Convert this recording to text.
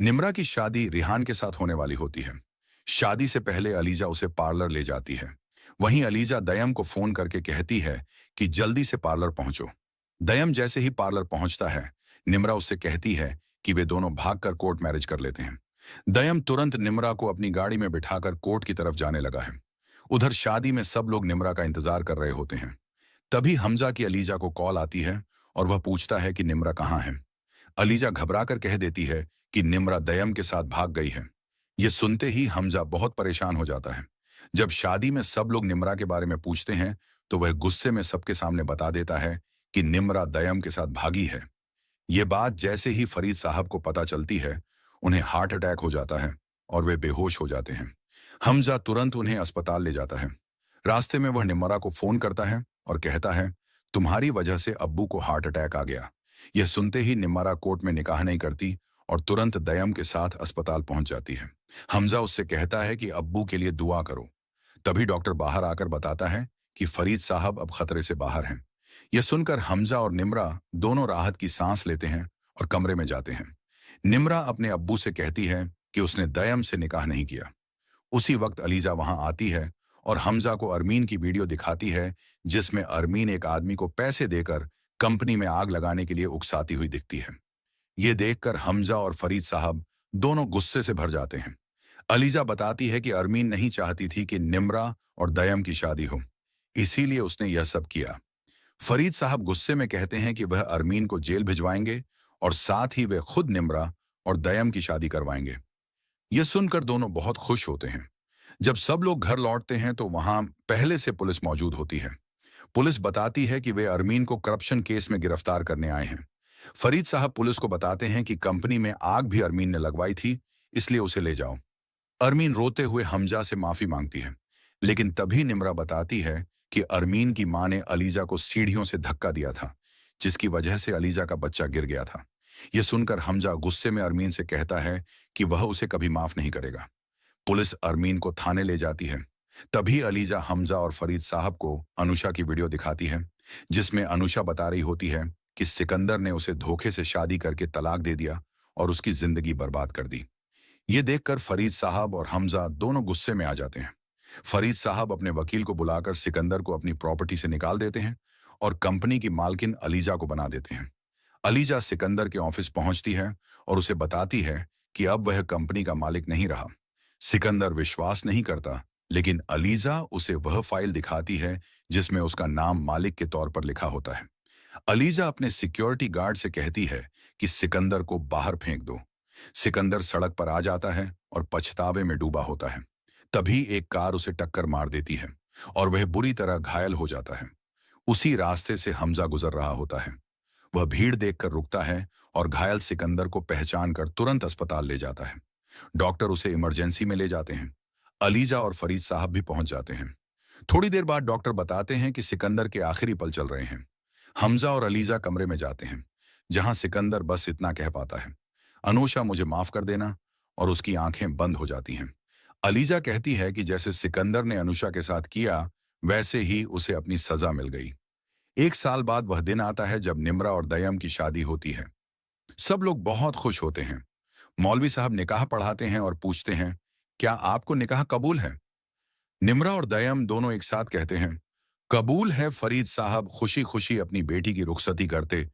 निम्रा की शादी रिहान के साथ होने वाली होती है। शादी से पहले अलीजा उसे पार्लर ले जाती है। वहीं अलीजा दयम को फोन करके कहती है कि जल्दी से पार्लर पहुंचो। दयम जैसे ही पार्लर पहुंचता है, निम्रा उससे कहती है कि वे दोनों भागकर कोर्ट मैरिज कर लेते हैं। दयम तुरंत निम्रा को अपनी गाड़ी में बिठाकर कोर्ट की तरफ जाने लगा है। उधर शादी में सब लोग निम्रा का इंतजार कर रहे होते हैं। तभी हमजा की अलीजा को कॉल आती है और वह पूछता है कि निम्रा कहाँ है। अलीजा घबराकर कह देती है कि निम्रा दयम के साथ भाग गई है। यह सुनते ही हमजा बहुत परेशान हो जाता है। जब शादी में सब लोग निम्रा के बारे में पूछते हैं तो वह गुस्से में सबके सामने बता देता है कि निम्रा दयम के साथ भागी है। ये बात जैसे ही फरीद साहब को पता चलती है, उन्हें हार्ट अटैक हो जाता है और वे बेहोश हो जाते हैं। हमजा तुरंत उन्हें अस्पताल ले जाता है। रास्ते में वह निम्रा को फोन करता है और कहता है, तुम्हारी वजह से अब्बू को हार्ट अटैक आ गया। यह सुनते ही निम्रा कोर्ट में निकाह नहीं करती और तुरंत दयम के साथ अस्पताल पहुंच जाती है। हमजा उससे कहता है कि अब्बू के लिए दुआ करो। तभी डॉक्टर बाहर आकर बताता है कि फरीद साहब अब खतरे से बाहर हैं। यह सुनकर हमजा और निम्रा दोनों राहत की सांस लेते हैं और कमरे में जाते हैं। निम्रा अपने अब्बू से कहती है कि उसने दयम से निकाह नहीं किया। उसी वक्त अलीजा वहां आती है और हमजा को अरमीन की वीडियो दिखाती है, जिसमें अरमीन एक आदमी को पैसे देकर कंपनी में आग लगाने के लिए उकसाती हुई दिखती है। ये देखकर हमजा और फरीद साहब दोनों गुस्से से भर जाते हैं। अलीजा बताती है कि अरमीन नहीं चाहती थी कि निम्रा और दयम की शादी हो, इसीलिए उसने यह सब किया। फरीद साहब गुस्से में कहते हैं कि वह अरमीन को जेल भिजवाएंगे और साथ ही वे खुद निम्रा और दयम की शादी करवाएंगे। यह सुनकर दोनों बहुत खुश होते हैं। जब सब लोग घर लौटते हैं तो वहां पहले से पुलिस मौजूद होती है। पुलिस बताती है कि वे अरमीन को करप्शन केस में गिरफ्तार करने आए हैं। फरीद साहब पुलिस को बताते हैं कि कंपनी में आग भी अरमीन ने लगवाई थी, इसलिए उसे ले जाओ। अरमीन रोते हुए हमजा से माफी मांगती है, लेकिन तभी निम्रा बताती है कि अरमीन की मां ने अलीजा को सीढ़ियों से धक्का दिया था, जिसकी वजह से अलीजा का बच्चा गिर गया था। यह सुनकर हमजा गुस्से में अरमीन से कहता है कि वह उसे कभी माफ नहीं करेगा। पुलिस अरमीन को थाने ले जाती है। तभी अलीजा हमजा और फरीद साहब को अनुषा की वीडियो दिखाती है, जिसमें अनुषा बता रही होती है कि सिकंदर ने उसे धोखे से शादी करके तलाक दे दिया और उसकी जिंदगी बर्बाद कर दी। ये देखकर फरीद साहब और हमजा दोनों गुस्से में आ जाते हैं। फरीद साहब अपने वकील को बुलाकर सिकंदर को अपनी प्रॉपर्टी से निकाल देते हैं और कंपनी की मालकिन अलीजा को बना देते हैं। अलीजा सिकंदर के ऑफिस पहुंचती है और उसे बताती है कि अब वह कंपनी का मालिक नहीं रहा। सिकंदर विश्वास नहीं करता, लेकिन अलीजा उसे वह फाइल दिखाती है जिसमें उसका नाम मालिक के तौर पर लिखा होता है। अलीजा अपने सिक्योरिटी गार्ड से कहती है कि सिकंदर को बाहर फेंक दो। सिकंदर सड़क पर आ जाता है और पछतावे में डूबा होता है। तभी एक कार उसे टक्कर मार देती है और वह बुरी तरह घायल हो जाता है। उसी रास्ते से हमजा गुजर रहा होता है। वह भीड़ देखकर रुकता है और घायल सिकंदर को पहचान कर तुरंत अस्पताल ले जाता है। डॉक्टर उसे इमरजेंसी में ले जाते हैं। अलीजा और फरीद साहब भी पहुंच जाते हैं। थोड़ी देर बाद डॉक्टर बताते हैं कि सिकंदर के आखिरी पल चल रहे हैं। हमजा और अलीजा कमरे में जाते हैं, जहां सिकंदर बस इतना कह पाता है, अनुषा मुझे माफ कर देना, और उसकी आंखें बंद हो जाती हैं। अलीजा कहती है कि जैसे सिकंदर ने अनुषा के साथ किया, वैसे ही उसे अपनी सजा मिल गई। एक साल बाद वह दिन आता है जब निम्रा और दयम की शादी होती है। सब लोग बहुत खुश होते हैं। मौलवी साहब निकाह पढ़ाते हैं और पूछते हैं, क्या आपको निकाह कबूल है? निम्रा और दयम दोनों एक साथ कहते हैं, कबूल है फरीद साहब। खुशी खुशी अपनी बेटी की रुखसती करते